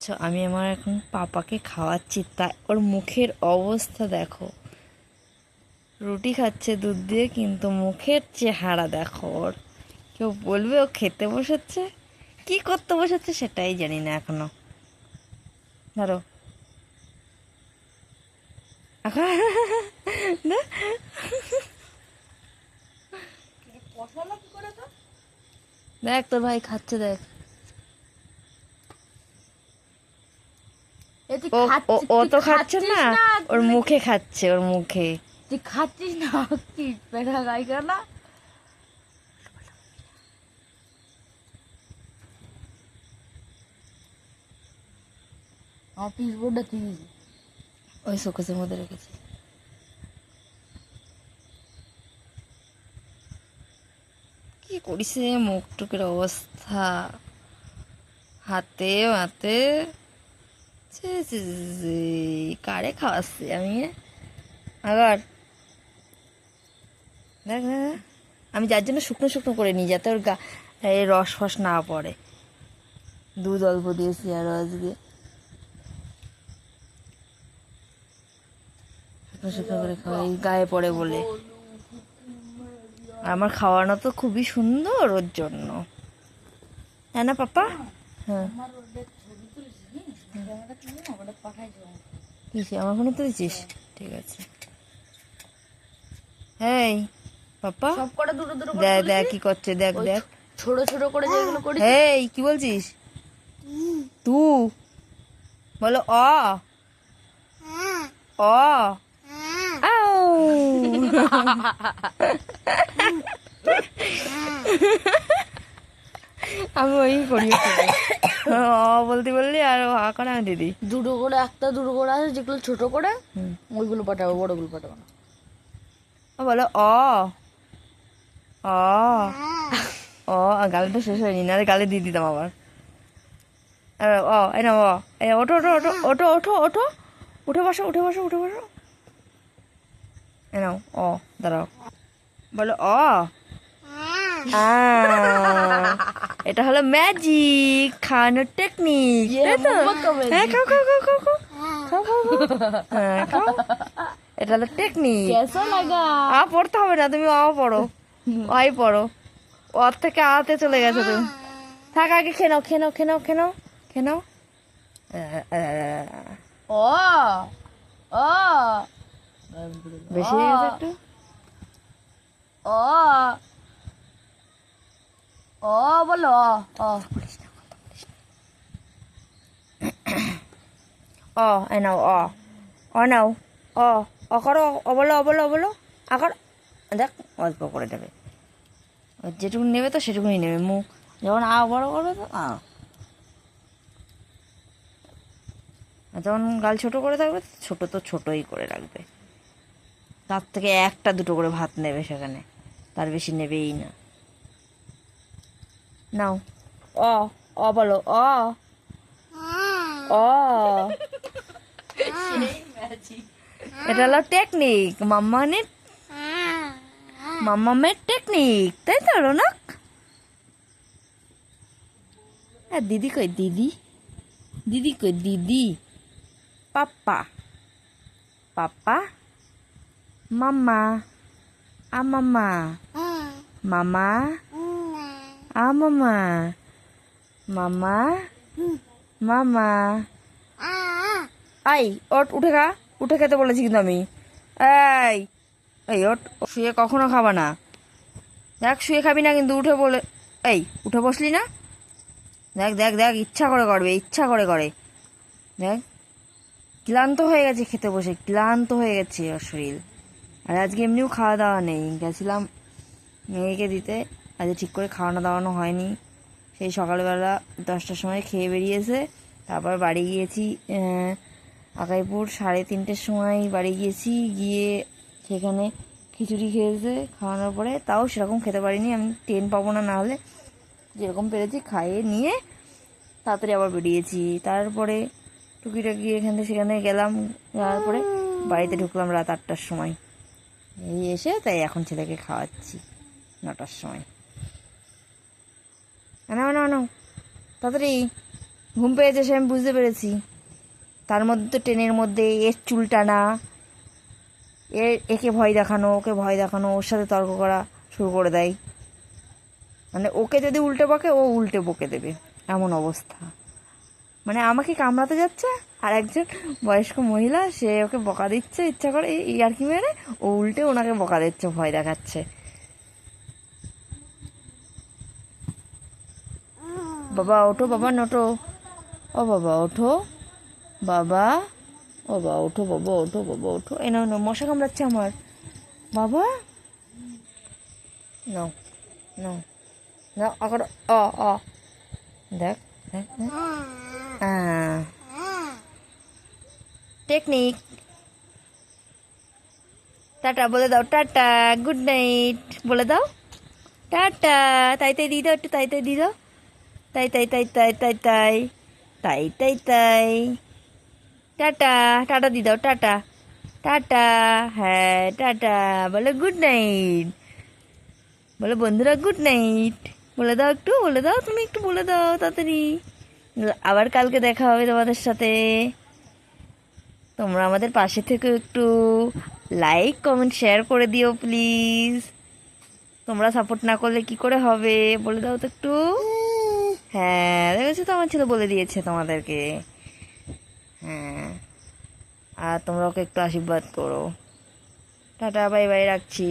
আচ্ছা, আমি আমার এখন পাপাকে খাওয়াচ্ছি, তাই ওর মুখের অবস্থা দেখো। রুটি খাচ্ছে দুধ দিয়ে, কিন্তু মুখের চেহারা দেখো ওর। কেউ বলবে ও খেতে বসেছে, কি করতে বসেছে সেটাই জানি না এখনো। ধরো এখন দেখ তোর ভাই খাচ্ছে, দেখ। ও ও ও তো খাচ্ছে না, ওর মুখে খাচ্ছে, ওর মুখে। তুই খাচ্ছিস না কি পেটা গাইকা না? অফিস বোর্ডে তুই ওই শোকেসের মধ্যে রেখেছি। কি করিস রে, মুখ টুকের অবস্থা, হাতে হাতে। ছি, ছি, ছি, ছি, কারে খাওয়াচ্ছি আমি আবার। দেখ দেখ, দেখ। আমি যার জন্য শুকনো শুকনো করে নিই, যাতে ওর রস ফস না পড়ে। দুধ অল্প দিয়েছি আরো আজকে, শুকনো শুকনো করে খাওয়াই, গায়ে পড়ে বলে। আর আমার খাওয়ানো তো খুবই সুন্দর ওর জন্য, হ্যাঁ না পাপা? হ্যাঁ, কিসে আমার ফোনে তুলেছিস? ঠিক আছে। এই পাপা, সব কটা দুটো দুটো করে দেখ দেখ তুলেছি। কি করছে, দেখ ওই দেখ। ছোট ছোট করে যেগুলো করি। এই কি বলছিস তু? বলো অ অ আউ। আমি ওই করি বলতে বললি আর হা করে আমি দিদি। দুটো করে একটা দুটো করে আছে যেগুলো ছোট করে, হুম। ওইগুলো পাঠাবো, বড়গুলো পাঠাবো না। বলো অ অ অ। গালিটা শেষ হয়নি, না গালি দিয়ে দিতাম আবার। ও এই না, ও এই ওঠো ওঠো ওঠো ওঠো ওঠো ওঠো, উঠে বসো উঠে বসো উঠে বসো। এ নাও অ, দাঁড়াও। বলো অ। এটা হলো ম্যাজিক খাওয়ানোর টেকনিক, তাই তো? হ্যাঁ, খাও খাও খাও খাও খাও খাও খাও খাও। হ্যাঁ খাও, এটা হলো টেকনিক। কেসা লাগা? পড়তে হবে না, তুমি পড়ো, অই পড়ো। ওর থেকে আতে চলে গেছে তুমি। থাক, আগে খেয়ে নাও খেয়ে নাও খেয়ে নাও খেয়ে নাও খেয়ে নাও। ও ও বেশি হয়ে গেছে একটু। ও ও বলো ও অ এ নাও অ নাও অ করো, ও বলো ও বলো ও বলো আকার। দেখ অল্প করে দেবে, যেটুকু নেবে তো সেটুকুনি নেবে। মুখ যখন বড় করবে তো আর যখন গাল ছোট করে থাকবে ছোট তো ছোটই করে রাখবে। তার থেকে একটা দুটো করে ভাত নেবে সেখানে, তার বেশি নেবেই না। নাও অ অ বলো অ অ। এটা হলো টেকনিক, মাম্মামের টেকনিক, তাই তো রৌনক? হ্যাঁ, দিদি কই দিদি? দিদি কই দিদি? পাপ্পা পাপ্পা মাম্মা মাম্মা মামা মামা মামা মামা। আই ওট, উঠে খা, উঠে খেতে বলেছি কিন্তু আমি। এই এই ওট, শুয়ে কখনো খাবা না। দেখ শুয়ে খাবি না কিন্তু, উঠে বলে। এই উঠে বসলি না? দেখ দেখ দেখ, ইচ্ছা করে করবে, ইচ্ছা করে করে। দেখ ক্লান্ত হয়ে গেছে, খেতে বসে ক্লান্ত হয়ে গেছে ওর শরীর। আর আজকে এমনিও খাওয়া দাওয়া নেই, গেছিলাম মেয়েকে দিতে, আজকে ঠিক করে খাওয়ানো দাওয়ানো হয়নি। সেই সকালবেলা 10টার সময় খেয়ে বেরিয়েছে, তারপর বাড়ি গিয়েছি আকাইপুর 3:30টার সময় বাড়ি গিয়েছি, গিয়ে সেখানে খিচুড়ি খেয়েছে। খাওয়ানোর পরে তাও সেরকম খেতে পারিনি, আমি ট্রেন পাবো না, না হলে যেরকম পেরেছি খাইয়ে নিয়ে তাড়াতাড়ি আবার বেরিয়েছি। তারপরে টুকিটাকি এখান থেকে সেখানে গেলাম, যাওয়ার পরে বাড়িতে ঢুকলাম রাত 8টার সময়। এই এসে তাই এখন ছেলেকে খাওয়াচ্ছি 9টার সময়। নাও নাও নাও তাড়াতাড়ি। ঘুম পেয়েছে সে আমি বুঝতে পেরেছি। তার মধ্যে তো ট্রেনের মধ্যে এর চুল টানা, একে ভয় দেখানো, ওকে ভয় দেখানো, ওর সাথে তর্ক করা শুরু করে দেয়। মানে ওকে যদি উল্টে বকে, ও উল্টে বকে দেবে, এমন অবস্থা। মানে আমাকে কামড়াতে যাচ্ছে, আর একজন বয়স্ক মহিলা সে ওকে বকা দিচ্ছে ইচ্ছা করে, ইয়ার্কি মেরে ও উল্টে ওনাকে বকা দিচ্ছে, ভয় দেখাচ্ছে। বাবা ওঠো, বাবা নোটো, ও বাবা ওঠো, বাবা, ও বাবা ওঠো, বাবা ওঠো, বাবা ওঠো। এ নাও, মশা কামড়াচ্ছে আমার বাবা। নাও, নাও, নাও, আবার অ অ দেখ, দেখ, টেকনিক। টাটা বলে দাও, টাটা, গুড নাইট বলে দাও, টাটা। তাই তাই দিয়ে দাও, একটু তাই তাই দিয়ে দাও, তাই তাই তাই তাই তাই তাই তাই তাই তাই, টাটা, টাটা দিয়ে দাও, টাটা, টাটা। হ্যাঁ টাটা বলে, গুড নাইট বলে, বন্ধুরা গুড নাইট বলে দাও, একটু বলে দাও, তুমি একটু বলে দাও তাড়াতাড়ি। আবার কালকে দেখা হবে তোমাদের সাথে। তোমরা আমাদের পাশে থেকে একটু লাইক কমেন্ট শেয়ার করে দিও প্লিজ। তোমরা সাপোর্ট না করলে কি করে হবে, বলে দাও তো একটু। হ্যাঁ দেখেছো তো, আমার ছেলে বলে দিয়েছে তোমাদেরকে। হ্যাঁ, আর তোমরা ওকে একটু আশীর্বাদ করো। টাটা, বাই বাই, রাখছি।